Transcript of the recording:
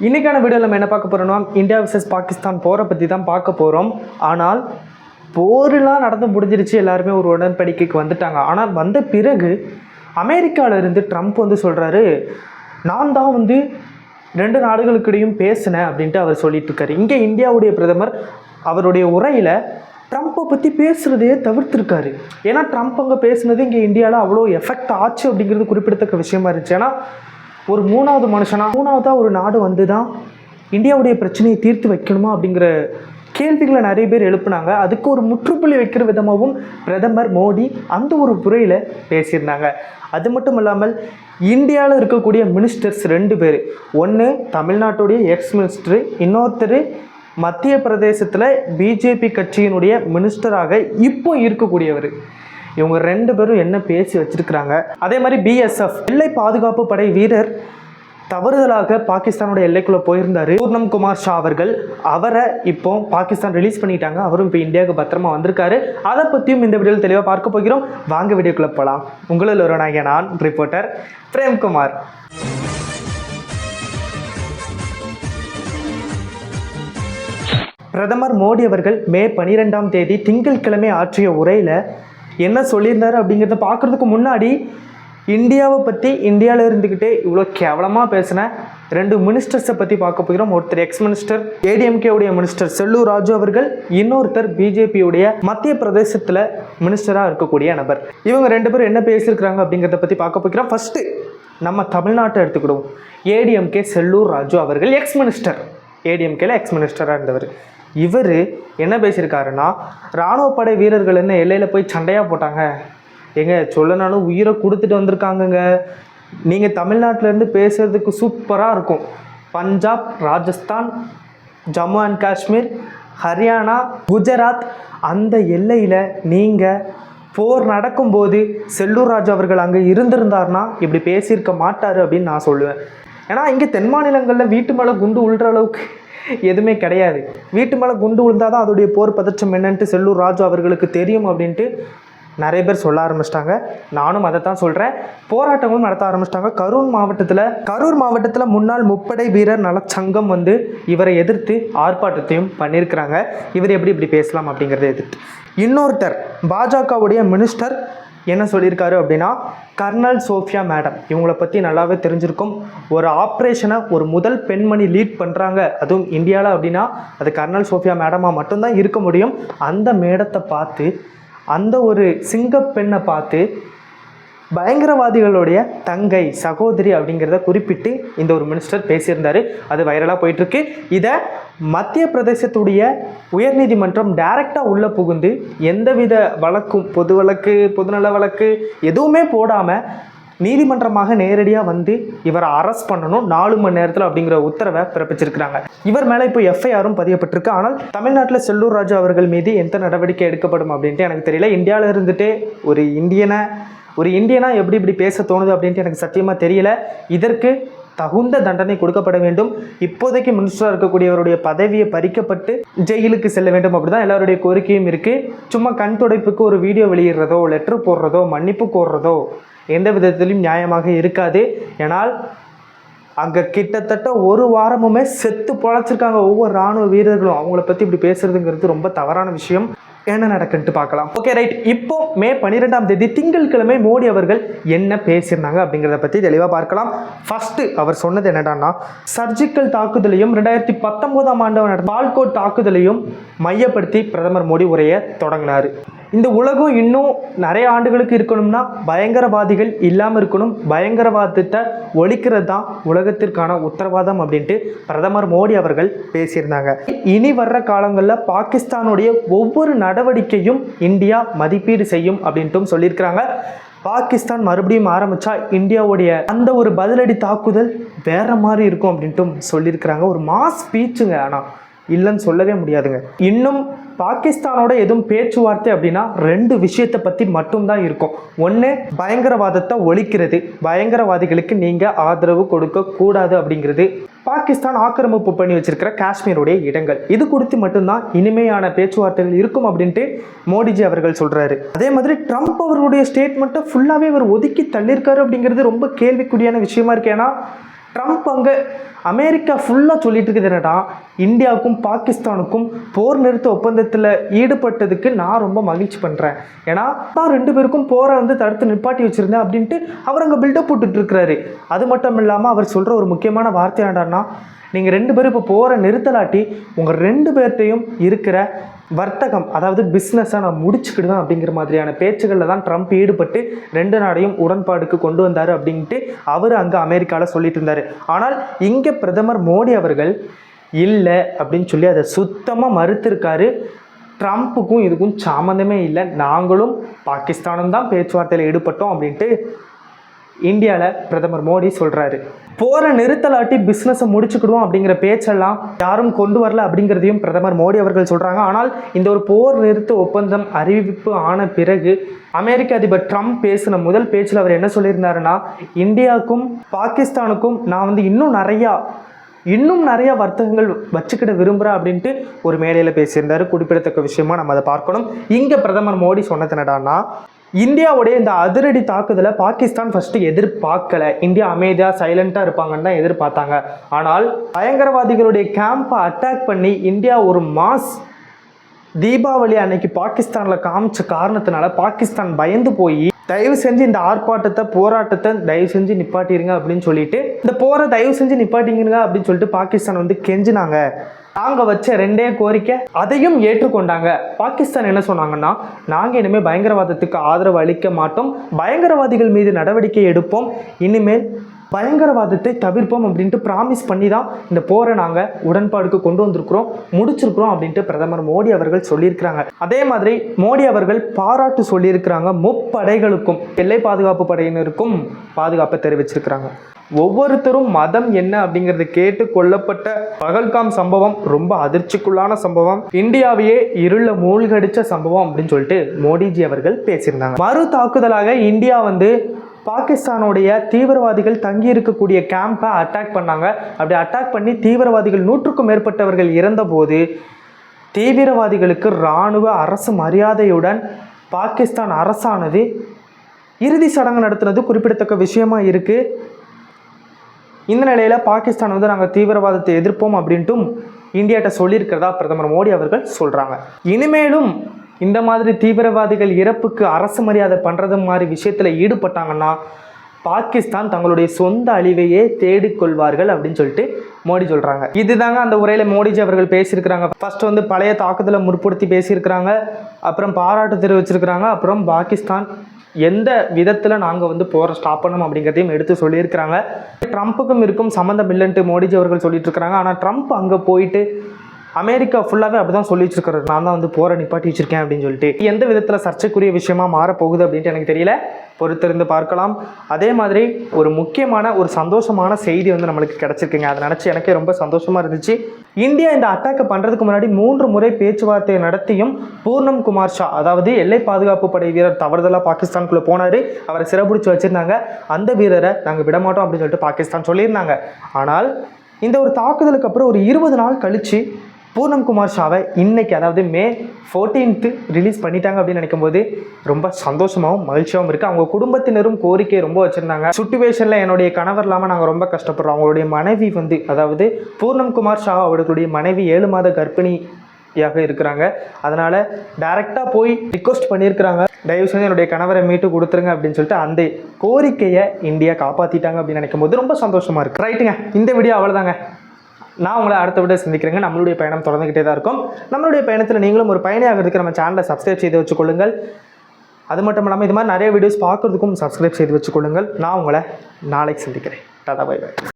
இன்றைக்கான வீடியோவில் நம்ம என்ன பார்க்க போகிறோம்னா இந்தியா vs பாகிஸ்தான் போரை பற்றி தான் பார்க்க போகிறோம். ஆனால் போரெலாம் நடந்து முடிஞ்சிருச்சு, எல்லாருமே ஒரு உடன்படிக்கைக்கு வந்துட்டாங்க. ஆனால் வந்த பிறகு அமெரிக்காவிலேருந்து ட்ரம்ப் சொல்கிறாரு, நான் தான் ரெண்டு நாடுகளுக்கிடையும் பேசினேன் அப்படின்ட்டு அவர் சொல்லிட்டு இருக்காரு. இங்கே இந்தியாவுடைய பிரதமர் அவருடைய உரையில் ட்ரம்ப்பை பற்றி பேசுகிறதையே தவிர்த்திருக்காரு. ஏன்னா ட்ரம்ப் அங்கே பேசுனது இங்கே இந்தியாவில் அவ்வளோ எஃபெக்ட் ஆச்சு அப்படிங்கிறது குறிப்பிடத்தக்க விஷயமா இருந்துச்சு. ஏன்னா ஒரு மூணாவதாக ஒரு நாடு தான் இந்தியாவுடைய பிரச்சனையை தீர்த்து வைக்கணுமா அப்படிங்கிற கேள்விகளை நிறைய பேர் எழுப்புனாங்க. அதுக்கு ஒரு முற்றுப்புள்ளி வைக்கிற விதமாகவும் பிரதமர் மோடி அந்த ஒரு உரையில் பேசியிருந்தாங்க. அது மட்டும் இல்லாமல் இந்தியாவில் இருக்கக்கூடிய மினிஸ்டர்ஸ் 2 பேர், ஒன்று தமிழ்நாட்டுடைய எக்ஸ் மினிஸ்டர், இன்னொருத்தர் மத்திய பிரதேசத்தில் பிஜேபி கட்சியினுடைய மினிஸ்டராக இப்போ இருக்கக்கூடியவர். இவங்க 2 பேரும் என்ன பேசி வச்சிருக்கிறாங்க. அதே மாதிரி பிஎஸ்எஃப் எல்லை பாதுகாப்பு படை வீரர் தவறுதலாக பாகிஸ்தானுடைய எல்லைக்குள்ளே போயிருந்தார். பூர்ணம் குமார் ஷா அவரை இப்போ பாகிஸ்தான் ரிலீஸ் பண்ணிட்டாங்க. அவரும் இப்போ இந்தியாவுக்கு பத்திரமா வந்திருக்காரு. அதை பற்றியும் இந்த வீடியோவில் தெளிவாக பார்க்க போகிறோம். வாங்க வீடியோக்குள்ளே போகலாம். உங்களில் ஒருவனாகிய நான் ரிப்போர்ட்டர் பிரேம்குமார். பிரதமர் மோடி அவர்கள் மே 12ஆம் தேதி திங்கட்கிழமை ஆற்றிய உரையில் என்ன சொல்லியிருந்தாரு அப்படிங்கிறத பார்க்குறதுக்கு முன்னாடி இந்தியாவை பற்றி இந்தியாவில் இருந்துக்கிட்டே இவ்வளோ கேவலமாக பேசின 2 மினிஸ்டர்ஸை பற்றி பார்க்க போகிறோம். ஒருத்தர் எக்ஸ் மினிஸ்டர் ஏடிஎம்கேவுடைய மினிஸ்டர் செல்லூர் ராஜு அவர்கள், இன்னொருத்தர் பிஜேபியுடைய மத்திய பிரதேசத்தில் மினிஸ்டராக இருக்கக்கூடிய நபர். இவங்க 2 பேரும் என்ன பேசியிருக்கிறாங்க அப்படிங்கிறத பற்றி பார்க்க போகிறோம். ஃபஸ்ட்டு நம்ம தமிழ்நாட்டை எடுத்துக்கிடுவோம். ஏடிஎம்கே செல்லூர் ராஜு அவர்கள் எக்ஸ் மினிஸ்டர், ஏடிஎம்கேல எக்ஸ் மினிஸ்டராக இருந்தவர். இவர் என்ன பேசியிருக்காருன்னா, இராணுவ படை வீரர்கள் என்ன எல்லையில் போய் சண்டையாக போட்டாங்க, எங்க சொல்லனாலும் உயிரை கொடுத்துட்டு வந்திருக்காங்கங்க. நீங்கள் தமிழ்நாட்டிலேருந்து பேசுகிறதுக்கு சூப்பராக இருக்கும். பஞ்சாப், ராஜஸ்தான், ஜம்மு அண்ட் காஷ்மீர், ஹரியானா, குஜராத் அந்த எல்லையில் நீங்கள் போர் நடக்கும்போது செல்லூர் ராஜு அவர்கள் அங்கே இருந்திருந்தார்னா இப்படி பேசியிருக்க மாட்டார் அப்படின்னு நான் சொல்லுவேன். ஏன்னா இங்கே தென் மாநிலங்களில் வீட்டு மேலே குண்டு உள்ற அளவுக்கு எதுவுமே கிடையாது. வீட்டு மேலே குண்டு விழுந்தால் தான் அதோடைய போர் பதற்றம் என்னன்ட்டு செல்லூர் ராஜு அவர்களுக்கு தெரியும் அப்படின்ட்டு நிறைய பேர் சொல்ல ஆரம்பிச்சிட்டாங்க. நானும் அதை தான் சொல்கிறேன். போராட்டங்களும் நடத்த ஆரம்பிச்சிட்டாங்க. கரூர் மாவட்டத்தில் முன்னாள் முப்படை வீரர் நலச்சங்கம் இவரை எதிர்த்து ஆர்ப்பாட்டத்தையும் பண்ணியிருக்கிறாங்க. இவர் இப்படி பேசலாம் அப்படிங்கிறத எதிர்த்து. இன்னொருத்தர் பாஜகவுடைய மினிஸ்டர் என்ன சொல்லியிருக்காரு அப்படின்னா, கர்னல் சோஃபியா மேடம், இவங்களை பற்றி நல்லாவே தெரிஞ்சிருக்கும். ஒரு ஆப்ரேஷனை ஒரு முதல் பெண்மணி லீட் பண்ணுறாங்க, அதுவும் இந்தியாவில் அப்படின்னா அது கர்னல் சோஃபியா மேடமாக மட்டும்தான் இருக்க முடியும். அந்த மேடத்தை பார்த்து, அந்த ஒரு சிங்கப்பெண்ணை பார்த்து பயங்கரவாதிகளுடைய தங்கை சகோதரி அப்படிங்கிறத குறிப்பிட்டு இந்த ஒரு மினிஸ்டர் பேசியிருந்தார். அது வைரலாக போயிட்டுருக்கு. இதை மத்திய பிரதேசத்துடைய உயர்நீதிமன்றம் டைரெக்டாக உள்ளே புகுந்து எந்தவித வழக்கும், பொதுநல வழக்கு எதுவுமே போடாமல் நீதிமன்றமாக நேரடியாக இவரை அரெஸ்ட் பண்ணணும் 4 மணி நேரத்தில் அப்படிங்கிற உத்தரவை பிறப்பிச்சிருக்கிறாங்க. இவர் மேலே இப்போ எஃப்ஐஆரும் பதியப்பட்டிருக்கு. ஆனால் தமிழ்நாட்டில் செல்லூர் ராஜு அவர்கள் மீது எந்த நடவடிக்கை எடுக்கப்படும் அப்படின்ட்டு எனக்கு தெரியல. இந்தியாவில் இருந்துட்டு ஒரு இந்தியனா இப்படி பேச தோணுது அப்படின்ட்டு எனக்கு சத்தியமாக தெரியல. இதற்கு தகுந்த தண்டனை கொடுக்கப்பட வேண்டும். இப்போதைக்கு மினிஸ்டராக இருக்கக்கூடியவருடைய பதவியை பறிக்கப்பட்டு ஜெயிலுக்கு செல்ல வேண்டும். அப்படி தான் எல்லாருடைய கோரிக்கையும் இருக்குது. சும்மா கண் துடைப்புக்கு ஒரு வீடியோ வெளியிடுறதோ, லெட்ரு போடுறதோ, மன்னிப்பு கோர்றதோ எந்த விதத்திலும் நியாயமாக இருக்காது. ஏன்னால் அங்கே கிட்டத்தட்ட 1 வாரமுமே செத்து பொழைச்சிருக்காங்க ஒவ்வொரு இராணுவ வீரர்களும். அவங்கள பற்றி இப்படி பேசுறதுங்கிறது ரொம்ப தவறான விஷயம். என்ன நடக்குன்ட்டு பார்க்கலாம். Okay right. இப்போ மே 12ஆம் தேதி திங்கட்கிழமை மோடி அவர்கள் என்ன பேசியிருந்தாங்க அப்படிங்கிறத பற்றி தெளிவாக பார்க்கலாம். ஃபஸ்ட்டு அவர் சொன்னது என்னடான்னா, சர்ஜிக்கல் தாக்குதலையும் 2019ஆம் ஆண்டு நடந்த பால்கோட் தாக்குதலையும் மையப்படுத்தி பிரதமர் மோடி உரையை தொடங்கினார். இந்த உலகம் இன்னும் நிறைய ஆண்டுகளுக்கு இருக்கணும்னா பயங்கரவாதிகள் இல்லாமல் இருக்கணும். பயங்கரவாதத்தை ஒழிக்கிறது தான் உலகத்திற்கான உத்தரவாதம் அப்படின்ட்டு பிரதமர் மோடி அவர்கள் பேசியிருந்தாங்க. இனி வர்ற காலங்களில் பாகிஸ்தானுடைய ஒவ்வொரு நடவடிக்கையும் இந்தியா மதிப்பீடு செய்யும் அப்படின்ட்டும் சொல்லியிருக்கிறாங்க. பாகிஸ்தான் மறுபடியும் ஆரம்பித்தா இந்தியாவுடைய அந்த ஒரு பதிலடி தாக்குதல் வேறு மாதிரி இருக்கும் அப்படின்ட்டும் சொல்லியிருக்கிறாங்க. ஒரு மாஸ் ஸ்பீச்சுங்க. ஆனால் இல்லைன்னு சொல்லவே முடியாதுங்க. இன்னும் பாகிஸ்தானோட எதுவும் பேச்சுவார்த்தை அப்படின்னா 2 விஷயத்தை பற்றி மட்டும்தான் இருக்கும். ஒன்று, பயங்கரவாதத்தை ஒழிக்கிறது, பயங்கரவாதிகளுக்கு நீங்கள் ஆதரவு கொடுக்கக்கூடாது அப்படிங்கிறது. பாகிஸ்தான் ஆக்கிரமிப்பு பண்ணி வச்சிருக்கிற காஷ்மீருடைய இடங்கள், இது குறித்து மட்டும்தான் இனிமையான பேச்சுவார்த்தைகள் இருக்கும் அப்படின்ட்டு மோடிஜி அவர்கள் சொல்கிறாரு. அதே மாதிரி ட்ரம்ப் அவர்களுடைய ஸ்டேட்மெண்ட்டை ஃபுல்லாகவே அவர் ஒதுக்கி தள்ளியிருக்காரு அப்படிங்கிறது ரொம்ப கேள்விக்குறியான விஷயமா இருக்கு. ஏன்னா ட்ரம்ப் அங்கே அமெரிக்கா ஃபுல்லாக சொல்லிட்டு இருக்குது என்னடா, இந்தியாவுக்கும் பாகிஸ்தானுக்கும் போர் நிறுத்த ஒப்பந்தத்தில் ஈடுபட்டதுக்கு நான் ரொம்ப மகிழ்ச்சி பண்ணுறேன். ஏன்னா நான் 2 பேருக்கும் போரை வந்து தடுத்து நிப்பாட்டி வச்சுருந்தேன் அப்படின்ட்டு அவர் அங்கே பில்டப் போட்டுட்ருக்கிறாரு. அது மட்டும் இல்லாமல் அவர் சொல்கிற ஒரு முக்கியமான வார்த்தை என்னடான்னா, நீங்கள் 2 பேரும் இப்போ போரை நிறுத்தலாட்டி உங்கள் 2 பேர்த்தையும் இருக்கிற வர்த்தகம், அதாவது பிஸ்னஸை நான் முடிச்சுக்கிடுவேன் அப்படிங்கிற மாதிரியான பேச்சுகளில் தான் ட்ரம்ப் ஈடுபட்டு 2 நாடையும் உடன்பாடுக்கு கொண்டு வந்தார் அப்படின்ட்டு அவர் அங்கே அமெரிக்காவில் சொல்லிட்டு இருந்தார். ஆனால் இங்கே பிரதமர் மோடி அவர்கள் இல்லை அப்படின்னு சொல்லி அதை சுத்தமாக மறுத்திருக்காரு. ட்ரம்ப்புக்கும் இதுக்கும் சம்மந்தமே இல்லை, நாங்களும் பாகிஸ்தானும் தான் பேச்சுவார்த்தையில் ஈடுபட்டோம் அப்படின்ட்டு இந்தியாவில் பிரதமர் மோடி சொல்கிறாரு. போரை நிறுத்தலாட்டி பிஸ்னஸை முடிச்சுக்கிடுவோம் அப்படிங்கிற பேச்செல்லாம் யாரும் கொண்டு வரல அப்படிங்கிறதையும் பிரதமர் மோடி அவர்கள் சொல்கிறாங்க. ஆனால் இந்த ஒரு போர் நிறுத்த ஒப்பந்தம் அறிவிப்பு ஆன பிறகு அமெரிக்க அதிபர் ட்ரம்ப் பேசின முதல் பேச்சில் அவர் என்ன சொல்லியிருந்தாருன்னா, இந்தியாவுக்கும் பாகிஸ்தானுக்கும் நான் வந்து இன்னும் நிறைய வர்த்தகங்கள் வச்சுக்கிட விரும்புகிறேன் அப்படின்ட்டு ஒரு மேடையில் பேசியிருந்தார். குறிப்பிடத்தக்க விஷயமா நம்ம அதை பார்க்கணும். இங்கே பிரதமர் மோடி சொன்னது என்னடான்னா, இந்தியாவுடைய இந்த அதிரடி தாக்குதலை பாகிஸ்தான் ஃபஸ்ட்டு எதிர்பார்க்கலை. இந்தியா அமைதியாக சைலண்ட்டாக இருப்பாங்கன்னு தான் எதிர்பார்த்தாங்க. ஆனால் பயங்கரவாதிகளுடைய கேம்பை அட்டாக் பண்ணி இந்தியா ஒரு மாஸ் தீபாவளி அன்னைக்கு பாகிஸ்தானில் காமிச்ச காரணத்தினால பாகிஸ்தான் பயந்து போய் தயவு செஞ்சு இந்த போராட்டத்தை தயவு செஞ்சு நிப்பாட்டிருங்க அப்படின்னு சொல்லிட்டு, இந்த போரை தயவு செஞ்சு நிப்பாட்டிங்க அப்படின்னு சொல்லிட்டு பாகிஸ்தான் வந்து கெஞ்சினாங்க. நாங்கள் வச்ச 2 கோரிக்கை அதையும் ஏற்றுக்கொண்டாங்க. பாகிஸ்தான் என்ன சொன்னாங்கன்னா, நாங்கள் இனிமேல் பயங்கரவாதத்துக்கு ஆதரவு அளிக்க மாட்டோம், பயங்கரவாதிகள் மீது நடவடிக்கை எடுப்போம், இனிமேல் பயங்கரவாதத்தை தவிர்ப்போம் அப்படின்ட்டு ப்ராமிஸ் பண்ணி தான் இந்த போரை நாங்கள் உடன்பாடுக்கு கொண்டு வந்திருக்கிறோம், முடிச்சிருக்கிறோம் அப்படின்ட்டு பிரதமர் மோடி அவர்கள் சொல்லியிருக்கிறாங்க. அதே மாதிரி மோடி அவர்கள் பாராட்டு சொல்லியிருக்கிறாங்க. முப்படைகளுக்கும் எல்லை பாதுகாப்பு படையினருக்கும் பாதுகாப்பை தெரிவிச்சிருக்கிறாங்க. ஒவ்வொருத்தரும் மதம் என்ன அப்படிங்கிறது கேட்டு கொல்லப்பட்ட பகல்காம் சம்பவம் ரொம்ப அதிர்ச்சிக்குள்ளான சம்பவம், இந்தியாவையே இருள மூழ்கடிச்ச சம்பவம் அப்படின்னு சொல்லிட்டு மோடிஜி அவர்கள் பேசியிருந்தாங்க. மறு தாக்குதலாக இந்தியா வந்து பாகிஸ்தானுடைய தீவிரவாதிகள் தங்கி இருக்கக்கூடிய கேம்பை அட்டாக் பண்ணாங்க. அப்படி அட்டாக் பண்ணி தீவிரவாதிகள் 100க்கும் மேற்பட்டவர்கள் இறந்தபோது தீவிரவாதிகளுக்கு இராணுவ அரசு மரியாதையுடன் பாகிஸ்தான் அரசானது இறுதி சடங்கு நடத்துனது குறிப்பிடத்தக்க விஷயமா இருக்கு. இந்த நிலையில் பாகிஸ்தான் வந்து நாங்கள் தீவிரவாதத்தை எதிர்ப்போம் அப்படின்ட்டும் இந்தியாட்ட சொல்லியிருக்கிறதா பிரதமர் மோடி அவர்கள் சொல்கிறாங்க. இனிமேலும் இந்த மாதிரி தீவிரவாதிகள் இறப்புக்கு அரசு மரியாதை பண்ணுறது மாதிரி விஷயத்தில் ஈடுபட்டாங்கன்னா பாகிஸ்தான் தங்களுடைய சொந்த அழிவையே தேடிக்கொள்வார்கள் அப்படின்னு சொல்லிட்டு மோடி சொல்கிறாங்க. இதுதாங்க அந்த உரையில் மோடிஜி அவர்கள் பேசியிருக்கிறாங்க. ஃபர்ஸ்ட் வந்து பழைய தாக்குதலை முற்படுத்தி பேசியிருக்கிறாங்க, அப்புறம் பாராட்டு தெரிவிச்சிருக்கிறாங்க, அப்புறம் பாகிஸ்தான் எந்த விதத்தில் நாங்கள் வந்து போரை ஸ்டாப் பண்ணணும் அப்படிங்கிறதையும் எடுத்து சொல்லியிருக்கிறாங்க. ட்ரம்ப்புக்கும் இருக்கும் சம்மந்தம் இல்லைன்ட்டு மோடிஜி அவர்கள் சொல்லிட்டு இருக்கிறாங்க. ஆனால் ட்ரம்ப் அங்கே போயிட்டு அமெரிக்கா ஃபுல்லாகவே அப்படி தான் சொல்லி வச்சிருக்காரு, நான் தான் வந்து போரை நிப்பாட்டி வச்சிருக்கேன் அப்படின்னு சொல்லிட்டு. எந்த விதத்தில் சர்ச்சைக்குரிய விஷயமா மாறப்போகுது அப்படின்ட்டு எனக்கு தெரியல, பொறுத்திருந்து பார்க்கலாம். அதே மாதிரி ஒரு முக்கியமான ஒரு சந்தோஷமான செய்தி வந்து நம்மளுக்கு கிடச்சிருக்குங்க. அதை நினச்சி எனக்கே ரொம்ப சந்தோஷமாக இருந்துச்சு. இந்தியா இந்த அட்டாக்கை பண்ணுறதுக்கு முன்னாடி 3 முறை பேச்சுவார்த்தை நடத்தியும் பூர்ணம் குமார் ஷா, அதாவது எல்லை பாதுகாப்பு படை வீரர் தவறுதலாக பாகிஸ்தானுக்குள்ளே போனார், அவரை சிறைபிடிச்சி வச்சுருந்தாங்க. அந்த வீரரை நாங்கள் விடமாட்டோம் அப்படின்னு சொல்லிட்டு பாகிஸ்தான் சொல்லியிருந்தாங்க. ஆனால் இந்த ஒரு தாக்குதலுக்கு அப்புறம் ஒரு 20 நாள் கழித்து பூர்ணம் குமார் ஷாவை இன்னைக்கு, அதாவது May 14 ரிலீஸ் பண்ணிட்டாங்க அப்படின்னு நினைக்கும் போது ரொம்ப சந்தோஷமாகவும் மகிழ்ச்சியாகவும் இருக்குது. அவங்க குடும்பத்தினரும் கோரிக்கை ரொம்ப வச்சுருந்தாங்க. சுச்சுவேஷனில் என்னுடைய கணவர் இல்லாமல் நாங்கள் ரொம்ப கஷ்டப்படுறோம். அவங்களுடைய மனைவி வந்து, அதாவது பூர்ணம் குமார் ஷா அவர்களுடைய மனைவி 7 மாத கர்ப்பிணியாக இருக்கிறாங்க. அதனால் டைரெக்டாக போய் ரிக்வஸ்ட் பண்ணியிருக்கிறாங்க, தயவு செஞ்சு என்னுடைய கணவரை மீட்டு கொடுத்துருங்க அப்படின்னு சொல்லிட்டு. அந்த கோரிக்கையை இந்தியா காப்பாற்றிட்டாங்க அப்படின்னு நினைக்கும் போது ரொம்ப சந்தோஷமாக இருக்குது. ரைட்டுங்க, இந்த வீடியோ அவ்வளோதாங்க. நான் உங்களை அடுத்த விட சந்திக்கிறேங்க. நம்மளுடைய பயணம் தொடர்ந்துகிட்டே தான் இருக்கும். நம்மளுடைய பயணத்தில் நீங்களும் ஒரு பயணியாகிறதுக்கு நம்ம சேனலை சப்ஸ்கிரைப் செய்து வச்சுக்கொள்ளுங்கள். அது மட்டும் இல்லாமல் இது மாதிரி நிறைய வீடியோஸ் பார்க்குறதுக்கும் சப்ஸ்கிரைப் செய்து வச்சுக்கொள்ளுங்கள். நான் உங்களை நாளைக்கு சந்திக்கிறேன். Tata, bye by.